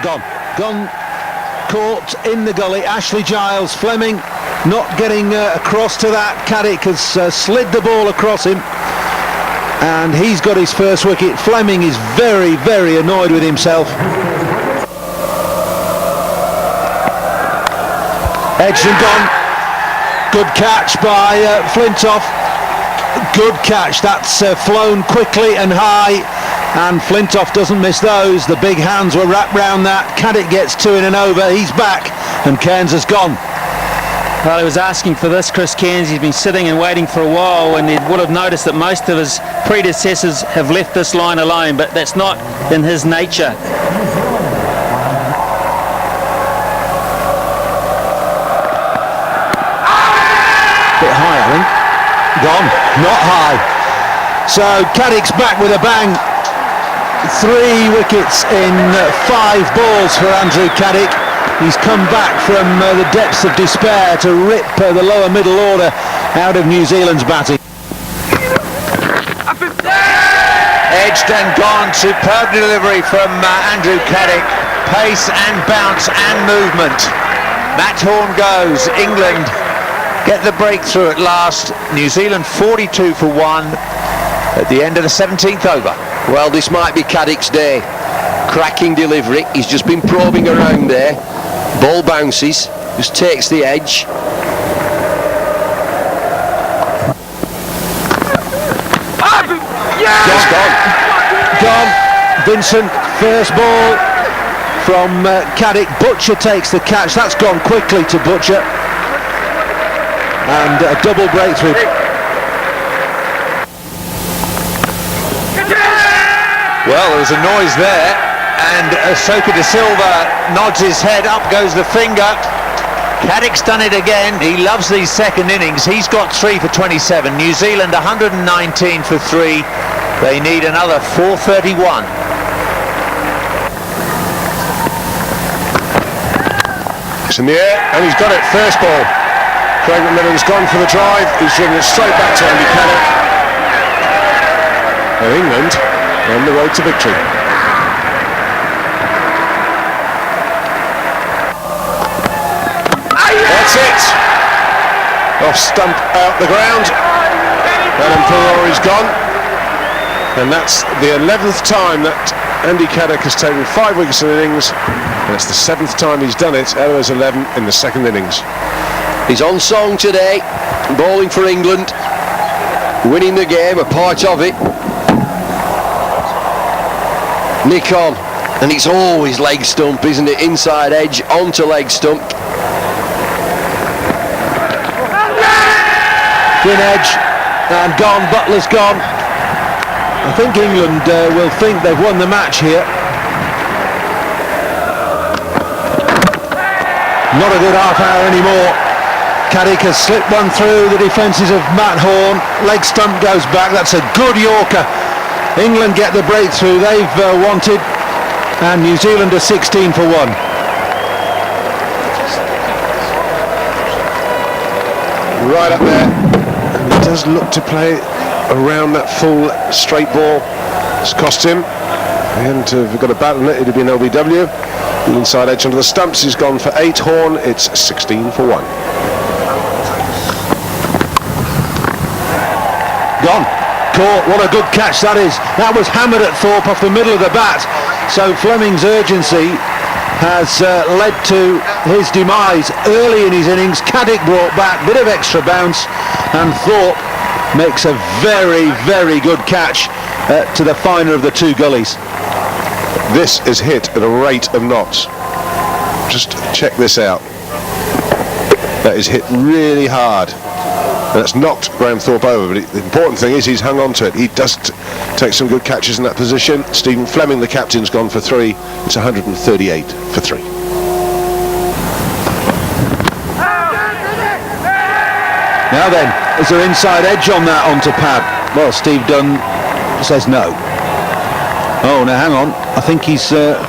Gone, caught in the gully. Ashley Giles, Fleming not getting across to that. Caddick has slid the ball across him, and he's got his first wicket. Fleming is very, very annoyed with himself. Edged and gone. Good catch by Flintoff. Good catch. That's flown quickly and high, and Flintoff doesn't miss those. The big hands were wrapped round that. Caddick gets 2 in and over. He's back, and Cairns has gone. Well, he was asking for this, Chris Cairns. He's been sitting and waiting for a while, and he would have noticed that most of his predecessors have left this line alone, but that's not in his nature. Bit high, I think. Gone, not high. So Caddick's back with a bang. 3 wickets in 5 balls for Andrew Caddick. He's come back from the depths of despair to rip the lower middle order out of New Zealand's batting. Edged and gone. Superb delivery from Andrew Caddick. Pace and bounce and movement. Matt Horn goes. England get the breakthrough at last. New Zealand 42 for 1 at the end of the 17th over. Well, this might be Caddick's day. Cracking delivery. He's just been probing around there. Ball bounces, just takes the edge. Just gone. Vincent, first ball from Caddick. Butcher takes the catch. That's gone quickly to Butcher. And a double breakthrough. Well, there was a noise there, and Soka De Silva nods his head. Up goes the finger. Caddick's done it again. He loves these second innings. He's got 3 for 27. New Zealand 119 for 3. They need another 431. It's in the air, and he's got it. First ball. Craig McMillan's gone for the drive. He's driven it straight back to Andy Caddick. And England on the road to victory. That's it. Off stump, out the ground. Adam Peror is gone. And that's the 11th time that Andy Caddick has taken 5 wickets in innings. And it's the 7th time he's done it out of those 11 in the second innings. He's on song today, bowling for England, winning the game, a part of it. Nick on, and it's always leg stump, isn't it? Inside edge, onto leg stump. Thin edge, and gone. Butler's gone. I think England will think they've won the match here. Not a good half hour anymore. Caddick has slipped one through the defences of Matt Horn. Leg stump goes back. That's a good Yorker. England get the breakthrough they've wanted, and New Zealand are 16 for 1. Right up there. And he does look to play around that full straight ball. It's cost him. And if we've got a bat on it, it'd be an LBW. The inside edge onto the stumps. He's gone for 8. Horn. It's 16 for 1. Gone. Caught. What a good catch that is. That was hammered at Thorpe off the middle of the bat. So Fleming's urgency has led to his demise early in his innings. Caddick brought back, bit of extra bounce, and Thorpe makes a very, very good catch to the finer of the 2 gullies. This is hit at a rate of knots. Just check this out. That is hit really hard. And that's knocked Graham Thorpe over, but the important thing is he's hung on to it. He does take some good catches in that position. Stephen Fleming, the captain's gone for 3. It's 138 for 3. Now then, is there inside edge on that onto pad? Well, Steve Dunn says no. Oh, now hang on. I think he's given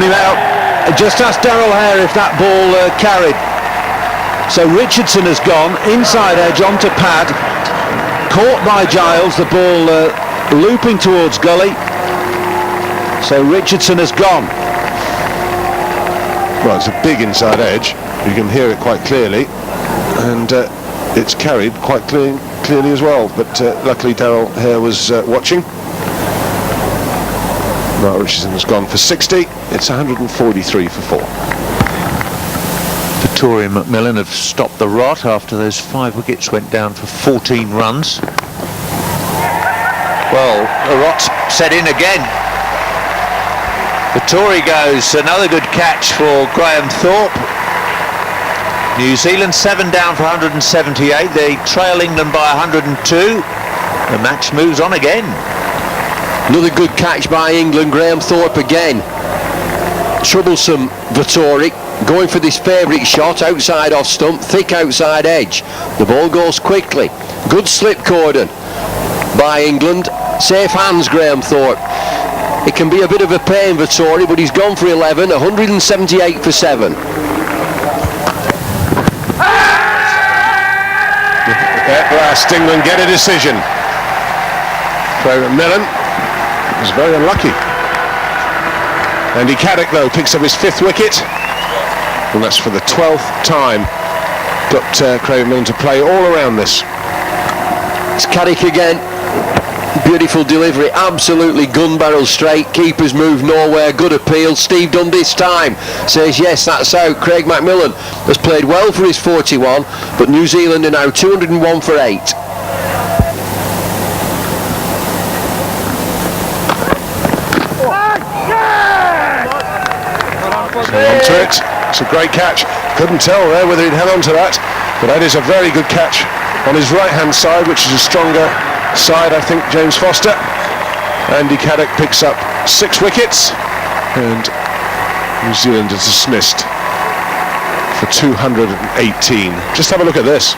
him out. I just asked Darryl Hare if that ball carried. So Richardson has gone, inside edge onto pad, caught by Giles, the ball looping towards gully, So Richardson has gone. Well, it's a big inside edge. You can hear it quite clearly, and it's carried quite clearly as well. But luckily Darryl Hare was watching. Mark Richardson has gone for 60. It's 143 for 4. Tory and Macmillan have stopped the rot after those 5 wickets went down for 14 runs. Well, the rot set in again. The Tory goes, another good catch for Graham Thorpe. New Zealand 7 down for 178. They trail England by 102. The match moves on again. Another good catch by England, Graham Thorpe again. Troublesome Vettori, going for this favourite shot, outside off stump, thick outside edge. The ball goes quickly. Good slip cordon by England. Safe hands, Graham Thorpe. It can be a bit of a pain, Vettori, but he's gone for 11, 178 for 7. At last, England get a decision. Macmillan was very unlucky. Andy Caddick, though, picks up his 5th wicket, and that's for the 12th time. Got Craig Macmillan to play all around this. It's Caddick again. Beautiful delivery, absolutely gun barrel straight. Keeper's move nowhere, good appeal. Steve Dunn this time says yes, that's out. Craig Macmillan has played well for his 41, but New Zealand are now 201 for 8. Onto it. It's a great catch. Couldn't tell there whether he'd held on to that, but that is a very good catch on his right hand side, which is a stronger side, I think. James Foster. Andy Caddick picks up 6 wickets, and New Zealand is dismissed for 218. Just have a look at this.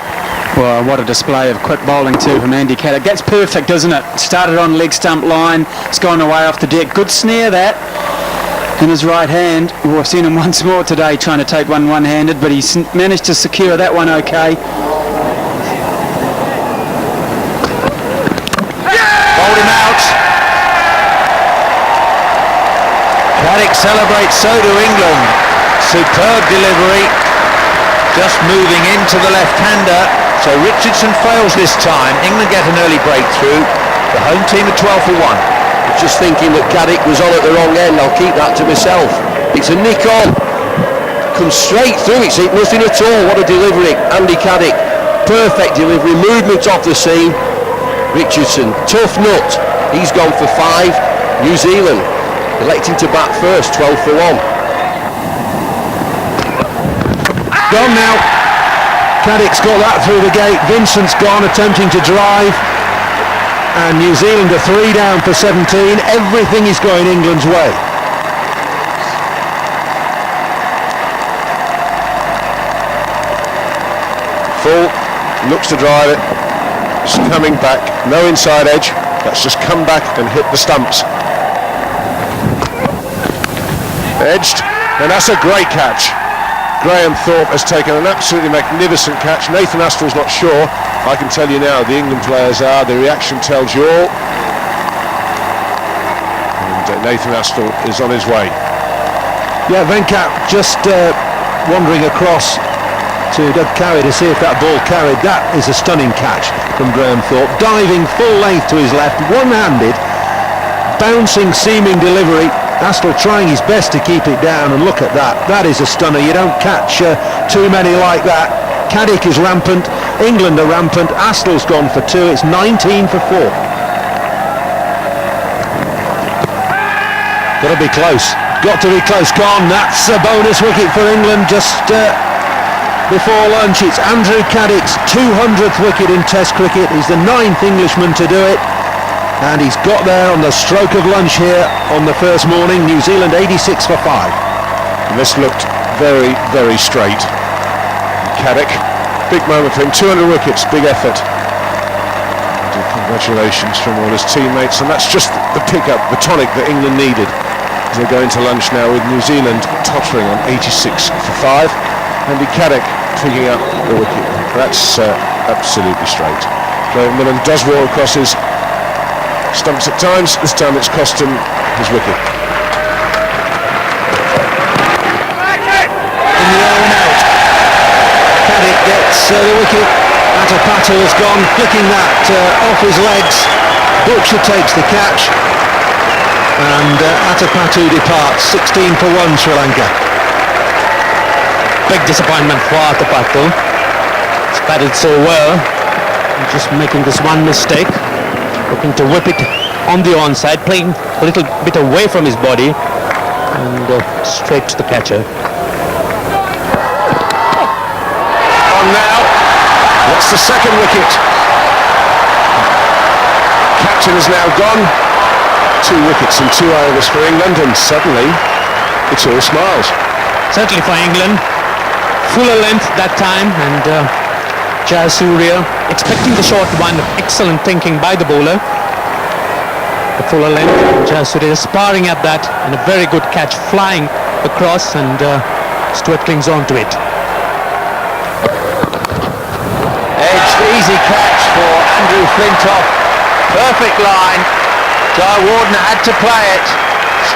Well, what a display of quick bowling too from Andy Caddick. That's perfect, isn't it? Started on leg stump line, it's gone away off the deck. Good snare that in his right hand. Well, we've seen him once more today trying to take one-handed, but he's managed to secure that one okay. Bowled him out. Caddick celebrates, so do England. Superb delivery. Just moving into the left-hander. So Richardson fails this time. England get an early breakthrough. The home team are 12 for 1. Just thinking that Caddick was on at the wrong end. I'll keep that to myself. It's a nick on. Comes straight through. It's nothing at all. What a delivery. Andy Caddick. Perfect delivery. Movement off the seam. Richardson. Tough nut. He's gone for 5. New Zealand electing to bat first. 12 for 1. Gone now. Caddick's got that through the gate. Vincent's gone, attempting to drive. And New Zealand are 3 down for 17. Everything is going England's way. Full, looks to drive it. Just coming back, no inside edge. That's just come back and hit the stumps. Edged, and that's a great catch. Graham Thorpe has taken an absolutely magnificent catch. Nathan Astrell's not sure. I can tell you now, the England players are. The reaction tells you all. And Nathan Astrell is on his way. Yeah, Venkat just wandering across to Doug Carey to see if that ball carried. That is a stunning catch from Graham Thorpe. Diving full length to his left, one-handed, bouncing, seaming delivery. Astrell trying his best to keep it down, and look at that. That is a stunner. You don't catch too many like that. Caddick is rampant. England are rampant. Astrell's gone for 2. It's 19 for 4. Got to be close. Got to be close. Gone. That's a bonus wicket for England just before lunch. It's Andrew Caddick's 200th wicket in Test cricket. He's the 9th Englishman to do it. And he's got there on the stroke of lunch here on the first morning. New Zealand 86 for 5. And this looked very, very straight. Caddick, big moment for him. 200 wickets, big effort. And congratulations from all his teammates. And that's just the pickup, the tonic that England needed. As they go into lunch now with New Zealand tottering on 86 for 5. Andy Caddick picking up the wicket. That's absolutely straight. Graham Macmillan does roll across his stumps at times. This time it's cost him his wicket. the wicket. Atapatu has gone, flicking that off his legs. Butcher takes the catch, and Atapatu departs. 16 for 1 Sri Lanka. Big disappointment for Atapatu. He's batted so well, just making this one mistake, looking to whip it on the onside, playing a little bit away from his body, and straight to the catcher. On now. That's the second wicket. Captain is now gone. 2 wickets and 2 overs for England, and suddenly it's all smiles. Certainly for England. Fuller length that time, and Jayasuriya expecting the short one. Excellent thinking by the bowler. The fuller length, Jayasuriya sparring at that, and a very good catch flying across, and Stuart clings on to it. Edged, easy catch for Andrew Flintoff. Perfect line. Guy Warden had to play it.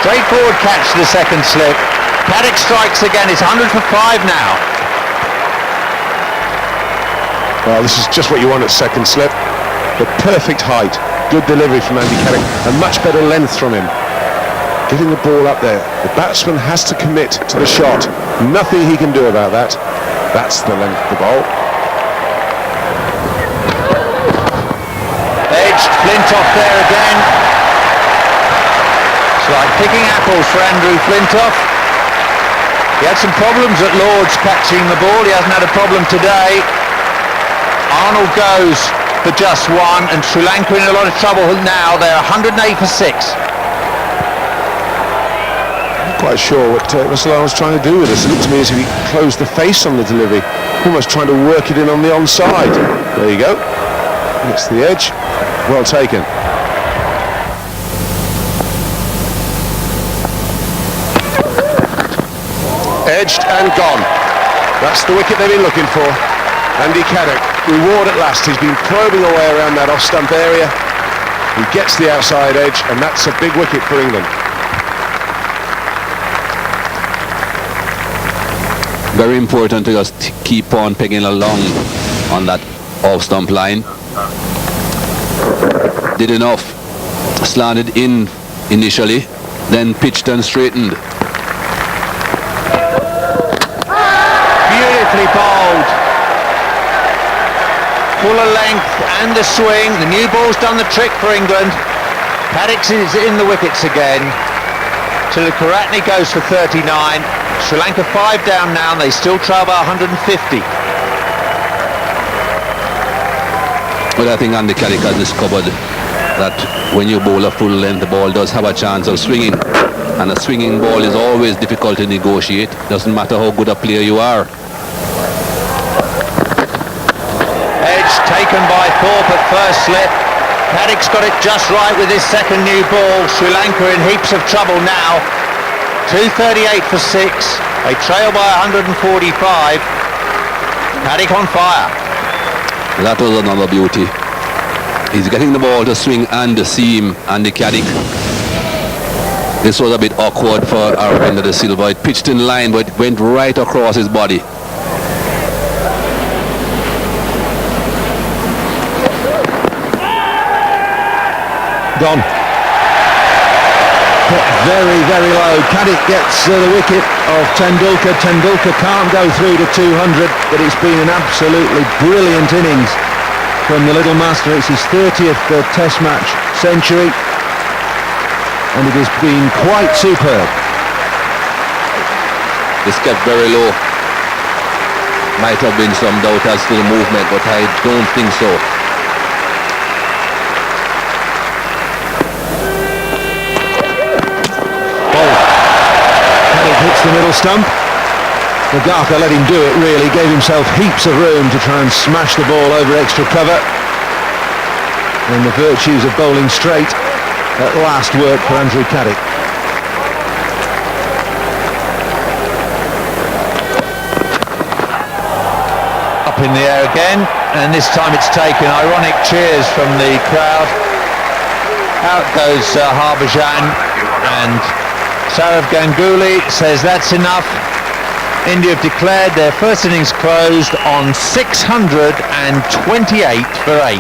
Straightforward catch to the second slip. Caddick strikes again. It's 100 for 5 now. Well, this is just what you want at second slip. The perfect height. Good delivery from Andy Caddick, and much better length from him. Getting the ball up there. The batsman has to commit to the shot. Nothing he can do about that. That's the length of the ball. Edged, Flintoff there again. It's like picking apples for Andrew Flintoff. He had some problems at Lord's catching the ball. He hasn't had a problem today. Arnold goes for just 1, and Sri Lanka in a lot of trouble now. They're 108 for 6. Not quite sure what Russell was trying to do with this. It looked to me as if he closed the face on the delivery, almost trying to work it in on the onside. There you go. It's the edge. Well taken. Edged and gone. That's the wicket they've been looking for. Andy Caddick, reward at last. He's been probing away around that off-stump area. He gets the outside edge, and that's a big wicket for England. Very important to just keep on pegging along on that off-stump line. Did enough. Slanted in initially, then pitched and straightened. Beautifully bowled. Fuller length and the swing. The new ball's done the trick for England. Caddick is in the wickets again. Tilakaratne goes for 39. Sri Lanka 5 down now, and they still trail by 150. Well, I think Andy Caddick has discovered that when you bowl a full length, the ball does have a chance of swinging. And a swinging ball is always difficult to negotiate. Doesn't matter how good a player you are. Taken by Thorpe at first slip. Caddick's got it just right with his second new ball. Sri Lanka in heaps of trouble now. 238 for 6. They trail by 145. Caddick on fire. That was another beauty. He's getting the ball to swing and the seam, and the Caddick. This was a bit awkward for Aravinda de Silva. It pitched in line, but it went right across his body. Gone. But very, very low. Caddick gets the wicket of Tendulkar. Tendulkar can't go through to 200, but it's been an absolutely brilliant innings from the little master. It's his 30th Test match century, and it has been quite superb. It's kept very low. Might have been some doubt as to the movement, but I don't think so. Hits the middle stump. Nagaka let him do it, really, gave himself heaps of room to try and smash the ball over extra cover. And the virtues of bowling straight at last work for Andrew Caddick. Up in the air again, and this time it's taken. Ironic cheers from the crowd. Out goes Harbhajan, and Saurav Ganguly says that's enough. India have declared their first innings closed on 628 for 8.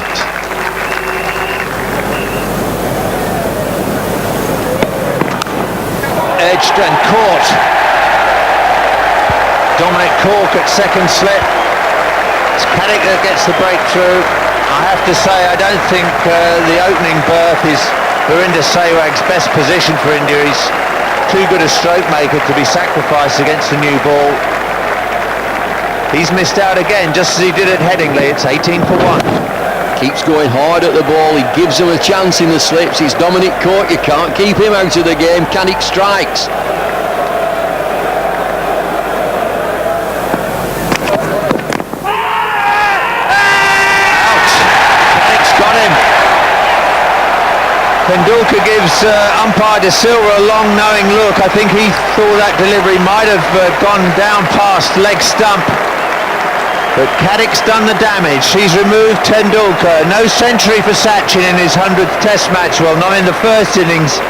Edged and caught. Dominic Cork at second slip. It's Caddick that gets the breakthrough. I have to say, I don't think the opening berth is Harinder Sehwag's best position for India. He's too good a stroke maker to be sacrificed against the new ball. He's missed out again, just as he did at Headingley. It's 18 for 1. Keeps going hard at the ball. He gives him a chance in the slips. It's Dominic Cork. You can't keep him out of the game. Caddick strikes. Tendulkar gives umpire De Silva a long knowing look. I think he thought that delivery might have gone down past leg stump, but Caddick's done the damage. He's removed Tendulkar. No century for Sachin in his 100th test match. Well, not in the first innings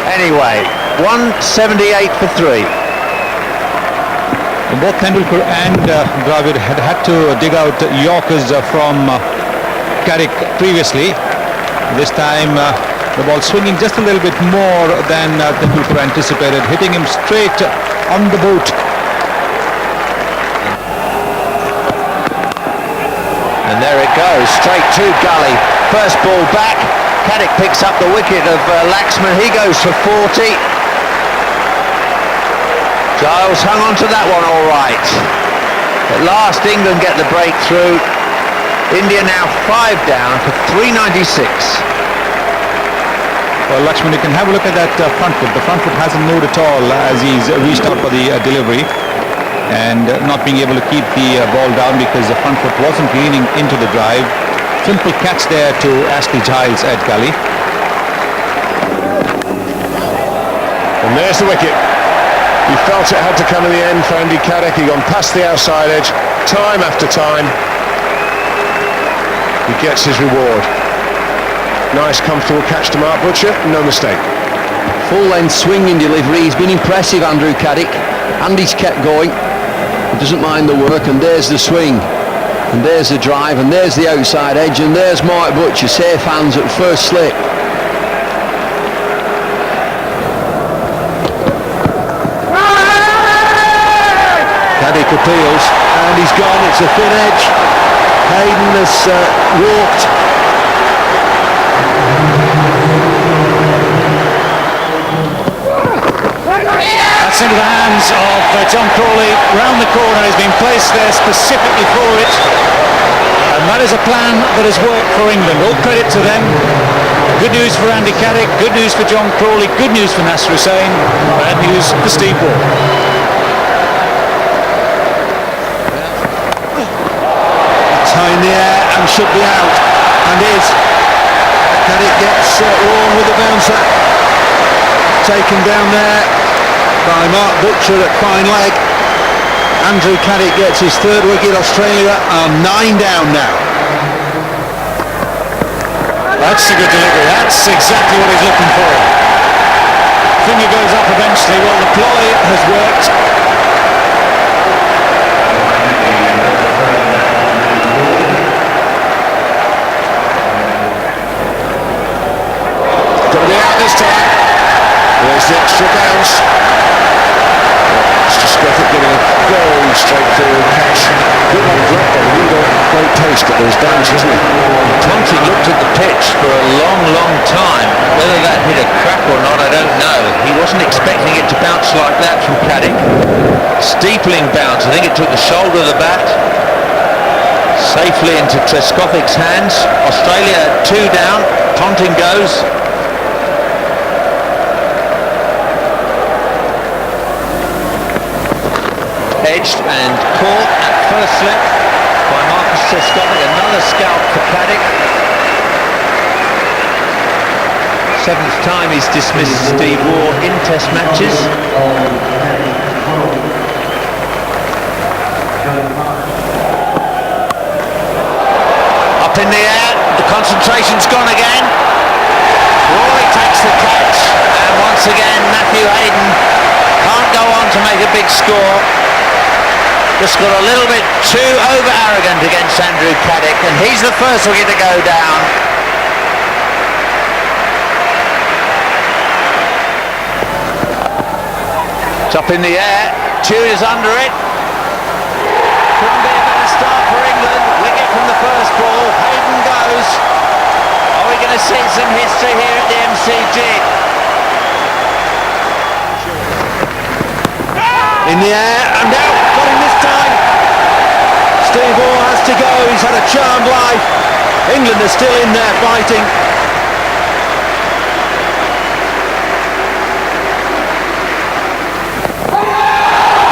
anyway. 178 for 3. Both Tendulkar and Dravid had to dig out Yorkers from Caddick previously. This time the ball swinging just a little bit more than Tendulkar anticipated, hitting him straight on the boot. And there it goes, straight to gully. First ball back. Caddick picks up the wicket of Laxman. He goes for 40. Giles hung on to that one all right. At last England get the breakthrough. India now 5 down for 396. Well, Lakshman, you can have a look at that front foot. The front foot hasn't moved at all as he's reached out for the delivery, and not being able to keep the ball down because the front foot wasn't leaning into the drive. Simple catch there to Ashley Giles at gully. And there's the wicket. He felt it had to come in the end for Andy Caddick. He gone past the outside edge time after time. He gets his reward. Nice comfortable catch to Mark Butcher, no mistake. Full length swinging delivery. He's been impressive, Andrew Caddick, and he's kept going. He doesn't mind the work, and there's the swing, and there's the drive, and there's the outside edge, and there's Mark Butcher, safe hands at first slip. Caddick appeals, and he's gone. It's a thin edge. Hayden has walked. That's into the hands of John Crawley. Round the corner, he's been placed there specifically for it. And that is a plan that has worked for England. All credit to them. Good news for Andy Caddick, good news for John Crawley, good news for Nasser Hussain, bad news for Steve Waugh. High in the air and should be out, and is. Caddick gets warm with the bouncer. Taken down there by Mark Butcher at fine leg. Andrew Caddick gets his 3rd wicket. Australia are 9 down now. That's a good delivery. That's exactly what he's looking for. Finger goes up eventually. Well, the ploy has worked. Got to be out this time. There's the extra bounce. It's just Scotland getting a very straightforward catch. Good one drop, but he got great taste at those bounce, hasn't he? Ponting looked at the pitch for a long, long time. Whether that hit a crack or not, I don't know. He wasn't expecting it to bounce like that from Caddick. Steepling bounce. I think it took the shoulder of the bat safely into Trescothick's hands. Australia 2 down. Ponting goes. Edged and caught at first slip by Marcus Trescothick. Another scalp for Caddick. 7th time he's dismissed Steve Waugh in test matches. Up in the air, the concentration's gone again. Crawley takes the catch, and once again Matthew Hayden can't go on to make a big score. just got a little bit too over-arrogant against Andrew Caddick, and he's the first wicket to go down. It's up in the air, Tune is under it. Couldn't be a better start for England. Wicket from the first ball, Hayden goes. Are we going to see some history here at the MCG? In the air and out, got him this time. Steve Orr has to go, he's had a charmed life. England are still in there fighting.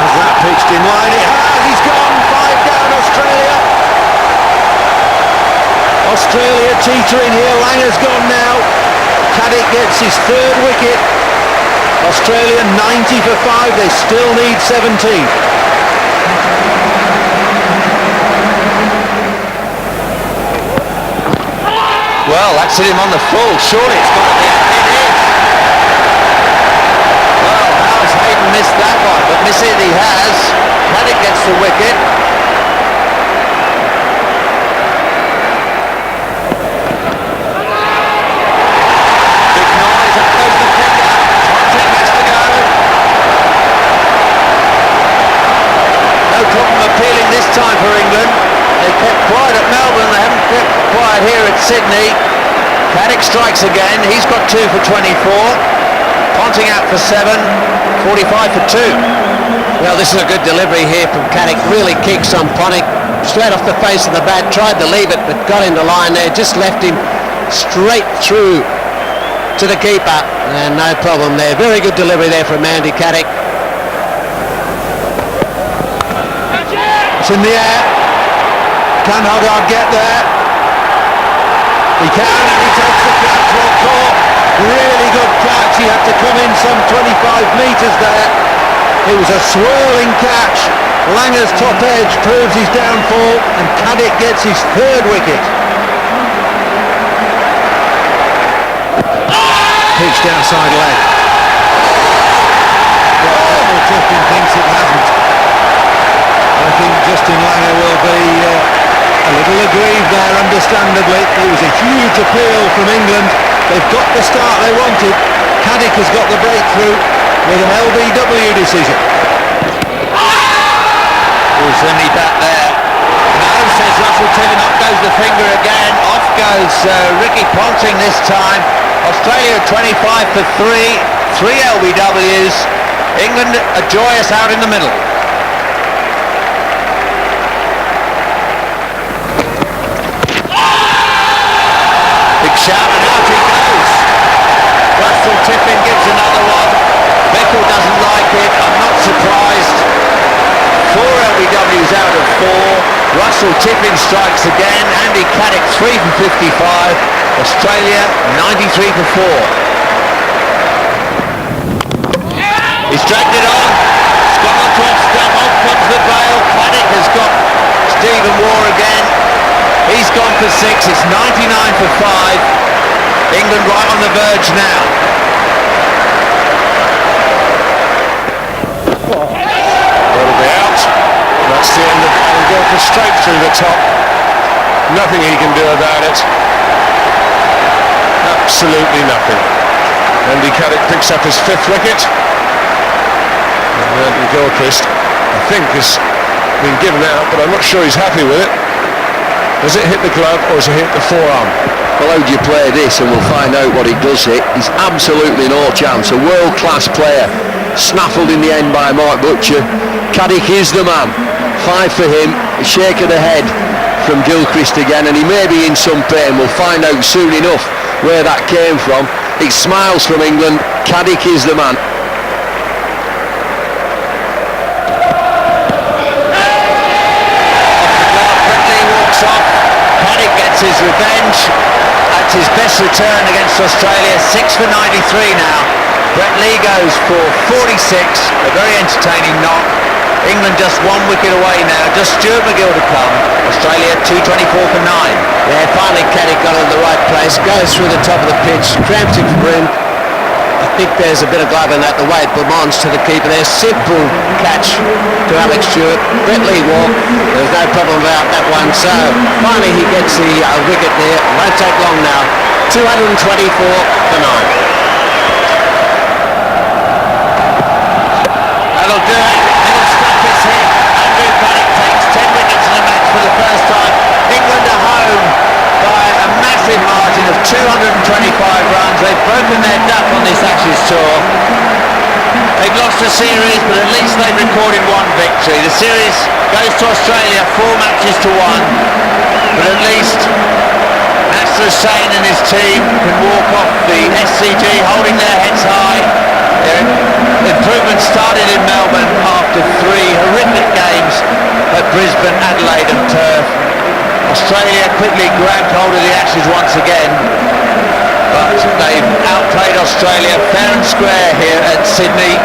Has that pitched in line? It has, he's gone, 5 down Australia. Australia teetering here, Langer's gone now. Caddick gets his 3rd wicket. Australia 90 for 5, they still need 17. Well, that's hit him on the full, surely it's got to be. It is. Well, how's Hayden missed that one? But miss it he has. Caddick gets the wicket. Big noise, up goes the finger. Ponting has to go. No problem appealing this time for England. They kept quiet at Melbourne, they haven't kept quiet here at Sydney. Caddick strikes again, he's got 2 for 24. Ponting out for 7, 45 for 2. Well, this is a good delivery here from Caddick, really kicks on Ponting. Straight off the face of the bat, tried to leave it, but got into line there, just left him straight through to the keeper. And no problem there, very good delivery there from Andy Caddick. It's in the air. Can Haggard get there? He can, and he takes the catch. Well caught. Really good catch. He had to come in some 25 metres there. It was a swirling catch. Langer's top edge proves his downfall, and Caddick gets his 3rd wicket. Pitched outside leg. Well, Tipping thinks it hasn't. I think Justin Langer will be a little aggrieved there, understandably. It was a huge appeal from England. They've got the start they wanted. Caddick has got the breakthrough with an LBW decision. Was any bat there? No, says Russell Tippin. Up goes the finger again. Off goes Ricky Ponting this time. Australia 25 for 3. 3 LBWs. England are joyous out in the middle. Shout, and out he goes. Russell Tippin gives another one. Bickle doesn't like it. I'm not surprised. 4 LBWs out of 4. Russell Tippin strikes again. Andy Caddick 3 for 55. Australia 93 for 4. He's dragged it on. It's gone on to off stump. Off comes the bail. Caddick has got Stephen Waugh again. He's gone for 6, it's 99 for 5. England right on the verge now. That'll be out. That's the end of it. He'll go straight through the top. Nothing he can do about it. Absolutely nothing. Andy Caddick picks up his 5th wicket. And Andy Gilchrist, I think, has been given out, but I'm not sure he's happy with it. Does it hit the glove or does it hit the forearm? Well, how do you play this, and we'll find out what it does hit. He's absolutely no chance. A world-class player, snaffled in the end by Mark Butcher. Caddick is the man. 5 for him. A shake of the head from Gilchrist again, and he may be in some pain. We'll find out soon enough where that came from. It's smiles from England. Caddick is the man. Caddick gets his revenge. That's his best return against Australia. 6 for 93 now. Brett Lee goes for 46. A very entertaining knock. England just 1 wicket away now. Just Stuart McGill to come. Australia 224 for 9. Yeah, finally Caddick got in the right place. Goes through the top of the pitch. Cramps him for him. I think there's a bit of glove in that, the way it belongs to the keeper there. Simple catch to Alex Stewart. Brett Lee walked, there was no problem about that one. So finally he gets the wicket there. Won't take long now. 224 for 9. That'll do it. He'll stuck his head. Andrew Caddick takes 10 wickets in the match for the first time. England are home by a massive margin of 225 runs. They've broken their duck on this Ashes tour. They've lost the series, but at least they've recorded one victory. The series goes to Australia 4 matches to 1, but at least Nasser Hussain and his team can walk off the SCG holding their heads high. Their improvement started in Melbourne after 3 horrific games at Brisbane, Adelaide and Perth. Australia quickly grabbed hold of the Ashes once again, but they've outplayed Australia fair and square here at Sydney.